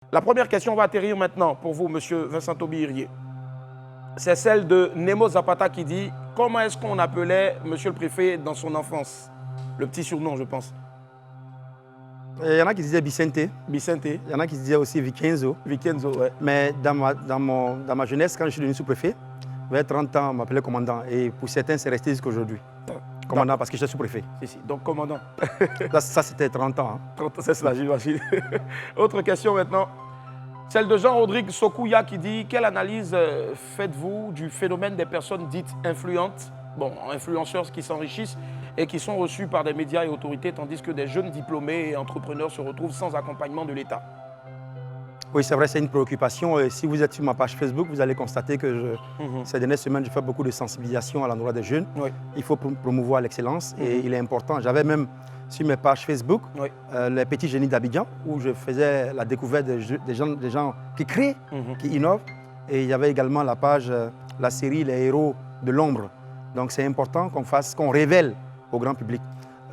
La première question va atterrir maintenant pour vous, monsieur Vincent Aubry-Irié. C'est celle de Nemo Zapata qui dit « Comment est-ce qu'on appelait monsieur le préfet dans son enfance ?» Le petit surnom, je pense. Il y en a qui disaient Vicente. Vicente. Il y en a qui disaient aussi Vicenzo. Vicenzo, ouais. Mais dans ma jeunesse, quand je suis devenu sous-préfet, vers 30 ans, on m'appelait commandant. Et pour certains, c'est resté jusqu'à aujourd'hui. Commandant, parce que j'étais sous-préfet. Si. Donc, commandant. Ça c'était 30 ans. Hein. 30 ans, c'est cela, j'imagine. Autre question maintenant. Celle de Jean-Rodrigue Sokouya qui dit « Quelle analyse faites-vous du phénomène des personnes dites influentes, influenceurs qui s'enrichissent et qui sont reçus par des médias et autorités, tandis que des jeunes diplômés et entrepreneurs se retrouvent sans accompagnement de l'État ?» Oui, c'est vrai, c'est une préoccupation. Et si vous êtes sur ma page Facebook, vous allez constater que ces dernières semaines, je fais beaucoup de sensibilisation à l'endroit des jeunes. Oui. Il faut promouvoir l'excellence et il est important. J'avais même sur mes pages Facebook les petits génies d'Abidjan où je faisais la découverte des gens qui créent, qui innovent. Et il y avait également la page, la série Les héros de l'ombre. Donc c'est important qu'on révèle au grand public.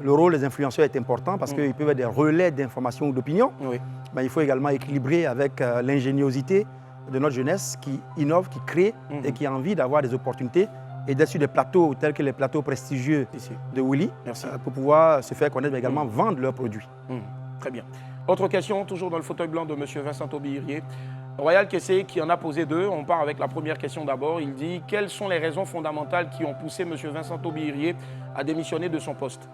Le rôle des influenceurs est important parce qu'ils peuvent être des relais d'information ou d'opinion. Oui. Mais il faut également équilibrer avec l'ingéniosité de notre jeunesse qui innove, qui crée et qui a envie d'avoir des opportunités et d'être sur des plateaux tels que les plateaux prestigieux de Willy pour pouvoir se faire connaître mais également vendre leurs produits. Très bien. Autre question, toujours dans le fauteuil blanc de M. Vincent Aubry-Irié. Royal Kessé qui en a posé deux. On part avec la première question d'abord. Il dit « Quelles sont les raisons fondamentales qui ont poussé M. Vincent Aubry-Irié à démissionner de son poste ?»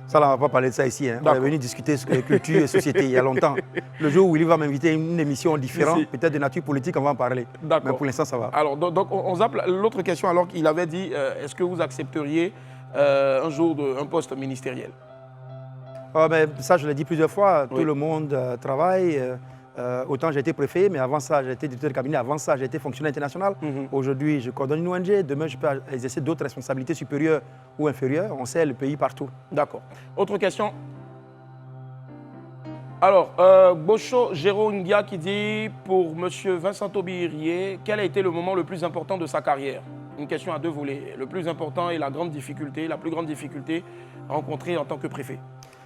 Ça, on ne va pas parler de ça ici. Hein. On est venu discuter sur culture et société il y a longtemps. Le jour où Willy va m'inviter à une émission différente, peut-être de nature politique, on va en parler. Mais pour l'instant, ça va. Alors, donc on zappe l'autre question alors qu'il avait dit est-ce que vous accepteriez un jour un poste ministériel? Ça, je l'ai dit plusieurs fois. Tout le monde travaille. Autant j'ai été préfet, mais avant ça, j'ai été directeur de cabinet. Avant ça, j'ai été fonctionnaire international. Aujourd'hui, je coordonne une ONG. Demain, je peux exercer d'autres responsabilités supérieures ou inférieures. On sait le pays partout. D'accord. Autre question. Alors, Bocho Gérongia qui dit pour M. Vincent Aubry-Irié, quel a été le moment le plus important de sa carrière? Une question à deux volets. Le plus important et la grande difficulté, la plus grande difficulté rencontrée en tant que préfet.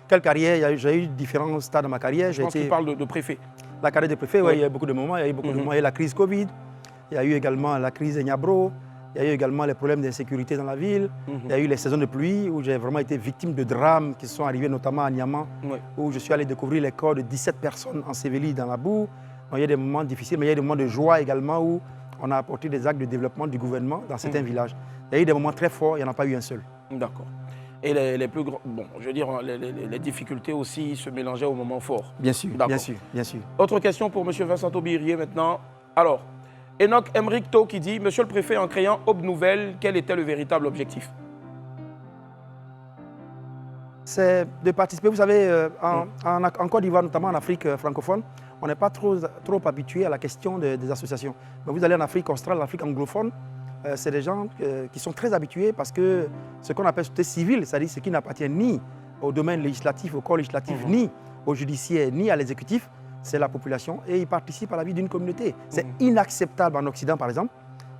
Quelle carrière? J'ai eu différents stades dans ma carrière. Je pense qu'il parle de préfet. La carrière de préfet, oui, il y a eu beaucoup de moments. Il y a eu beaucoup de moments. Il y a eu la crise Covid, il y a eu également la crise Niabro, il y a eu également les problèmes d'insécurité dans la ville, il y a eu les saisons de pluie où j'ai vraiment été victime de drames qui sont arrivés notamment à Niamey, où je suis allé découvrir les corps de 17 personnes ensevelies dans la boue. Donc, il y a des moments difficiles, mais il y a des moments de joie également où on a apporté des actes de développement du gouvernement dans certains villages. Il y a eu des moments très forts, il n'y en a pas eu un seul. D'accord. Et les plus grands, je veux dire, les difficultés aussi se mélangeaient au moment fort. Bien sûr, bien sûr, bien sûr. Autre question pour M. Vincent Aubry-Irié maintenant. Alors, Enoch Emric To qui dit, Monsieur le préfet, en créant Aube Nouvelle, quel était le véritable objectif? C'est de participer, vous savez, en Côte d'Ivoire, notamment en Afrique francophone, on n'est pas trop habitué à la question des associations. Mais vous allez en Afrique australe, en Afrique anglophone, c'est des gens qui sont très habitués parce que ce qu'on appelle société civile, c'est-à-dire ce qui n'appartient ni au domaine législatif, au corps législatif, ni au judiciaire, ni à l'exécutif, c'est la population et ils participent à la vie d'une communauté. C'est inacceptable en Occident, par exemple,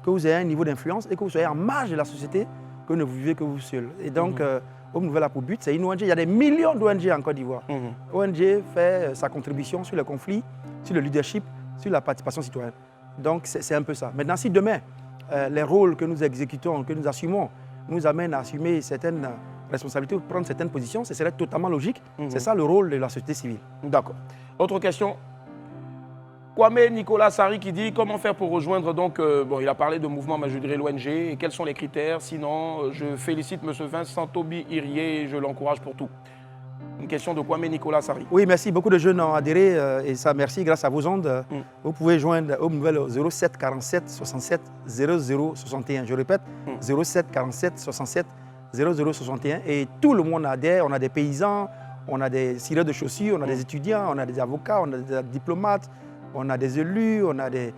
que vous ayez un niveau d'influence et que vous soyez en marge de la société, que ne vous vivez que vous seul. Et donc, Aube Nouvelle a pour but, c'est une ONG. Il y a des millions d'ONG en Côte d'Ivoire. ONG fait sa contribution sur les conflits, sur le leadership, sur la participation citoyenne. Donc, c'est un peu ça. Maintenant, si demain, les rôles que nous exécutons, que nous assumons, nous amènent à assumer certaines responsabilités ou prendre certaines positions, ce serait totalement logique. C'est ça le rôle de la société civile. D'accord. Autre question. Kwame Nicolas Sari qui dit comment faire pour rejoindre donc, il a parlé de mouvement, mais je dirais l'ONG, et quels sont les critères? Sinon, je félicite M. Vincent Aubry-Irié et je l'encourage pour tout. Une question de Kwame Nicolas Sari. Oui, merci. Beaucoup de jeunes ont adhéré et ça, merci grâce à vos ondes. Vous pouvez joindre Aube Nouvelle au 07 47 67 00 61. Je répète, 07 47 67 00 61. Et tout le monde adhère. On a des paysans, on a des cireurs de chaussures, on a des étudiants, on a des avocats, on a des diplomates, on a des élus, on a des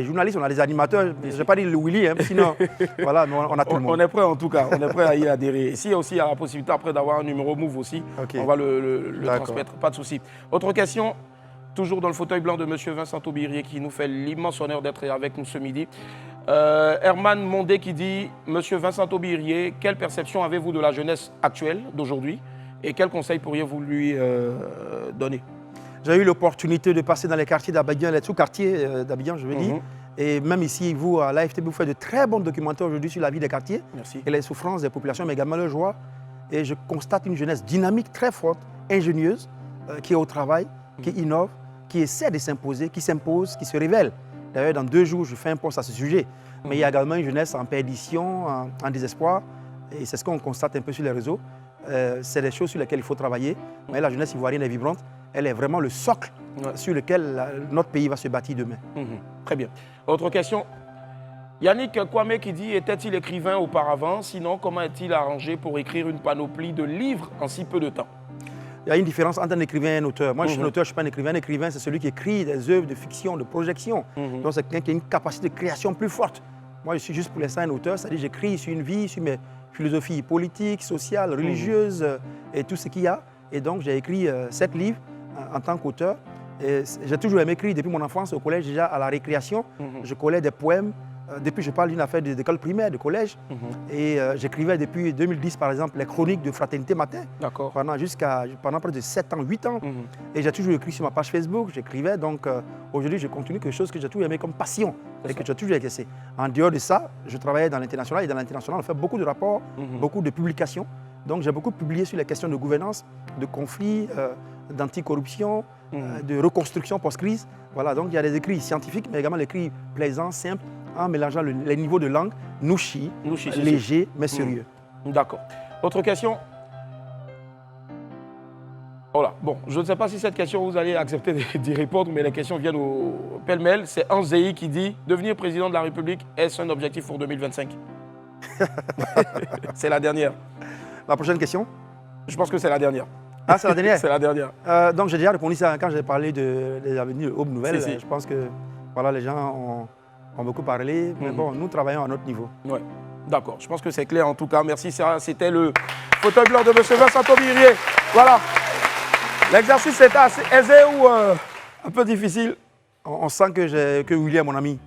journalistes, on a des animateurs. Je n'ai pas dit le Willy, hein, sinon, voilà, mais on a tout le monde. On est prêt en tout cas, on est prêt à y adhérer. S'il y a aussi la possibilité après d'avoir un numéro Move aussi, on va le transmettre, pas de souci. Autre question, toujours dans le fauteuil blanc de M. Vincent Aubry-Irié qui nous fait l'immense honneur d'être avec nous ce midi. Herman Mondé qui dit « Monsieur Vincent Aubry-Irié, quelle perception avez-vous de la jeunesse actuelle, d'aujourd'hui, et quels conseils pourriez-vous lui donner ?» J'ai eu l'opportunité de passer dans les quartiers d'Abidjan, les sous-quartiers d'Abidjan, je veux dire. Et même ici, vous, à l'AFTB, vous faites de très bons documentaires aujourd'hui sur la vie des quartiers. Merci. Et les souffrances des populations, mais également leur joie. Et je constate une jeunesse dynamique, très forte, ingénieuse, qui est au travail, qui innove, qui essaie de s'imposer, qui s'impose, qui se révèle. D'ailleurs, dans 2 jours, je fais un post à ce sujet. Mais il y a également une jeunesse en perdition, en désespoir. Et c'est ce qu'on constate un peu sur les réseaux. C'est des choses sur lesquelles il faut travailler. Mais la jeunesse ivoirienne est vibrante. Elle est vraiment le socle sur lequel notre pays va se bâtir demain. Très bien. Autre question. Yannick Kwame qui dit, était-il écrivain auparavant? Sinon, comment est-il arrangé pour écrire une panoplie de livres en si peu de temps? Il y a une différence entre un écrivain et un auteur. Moi, je suis un auteur, je ne suis pas un écrivain. Un écrivain, c'est celui qui écrit des œuvres de fiction, de projection. Donc, c'est quelqu'un qui a une capacité de création plus forte. Moi, je suis juste pour l'instant un auteur, c'est-à-dire j'écris sur une vie, sur mes philosophies politiques, sociales, religieuses et tout ce qu'il y a. Et donc, j'ai écrit 7 livres en tant qu'auteur. J'ai toujours aimé écrire depuis mon enfance au collège, déjà à la récréation. Je collais des poèmes. Depuis, je parle d'une affaire d'école primaire, de collège. Et j'écrivais depuis 2010, par exemple, les chroniques de Fraternité Matin. D'accord. Pendant près de 7 ans, 8 ans. Et j'ai toujours écrit sur ma page Facebook, j'écrivais. Donc aujourd'hui, je continue quelque chose que j'ai toujours aimé comme passion et que j'ai toujours exercé. En dehors de ça, je travaillais dans l'international. Et dans l'international, on fait beaucoup de rapports, beaucoup de publications. Donc j'ai beaucoup publié sur les questions de gouvernance, de conflits, d'anticorruption, de reconstruction post-crise. Voilà, donc il y a des écrits scientifiques, mais également des écrits plaisants, simples, en mélangeant les niveaux de langue, nouchi, léger, mais sérieux. D'accord. Autre question? Voilà. Bon, je ne sais pas si cette question, vous allez accepter d'y répondre, mais les questions viennent au pêle-mêle. C'est Anzei qui dit, devenir président de la République, est-ce un objectif pour 2025? C'est la dernière. La prochaine question? Je pense que c'est la dernière. Ah, c'est la dernière? C'est la dernière. Donc j'ai déjà répondu ça quand j'ai parlé des avenues Aube Nouvelle. Je pense que voilà, les gens ont beaucoup parlé, mais bon, nous travaillons à notre niveau. Ouais. D'accord, je pense que c'est clair en tout cas. Merci Sarah, c'était le fauteuil blanc de M. Vincent Aubirier. Voilà. L'exercice était assez aisé ou un peu difficile? On sent que William est mon ami.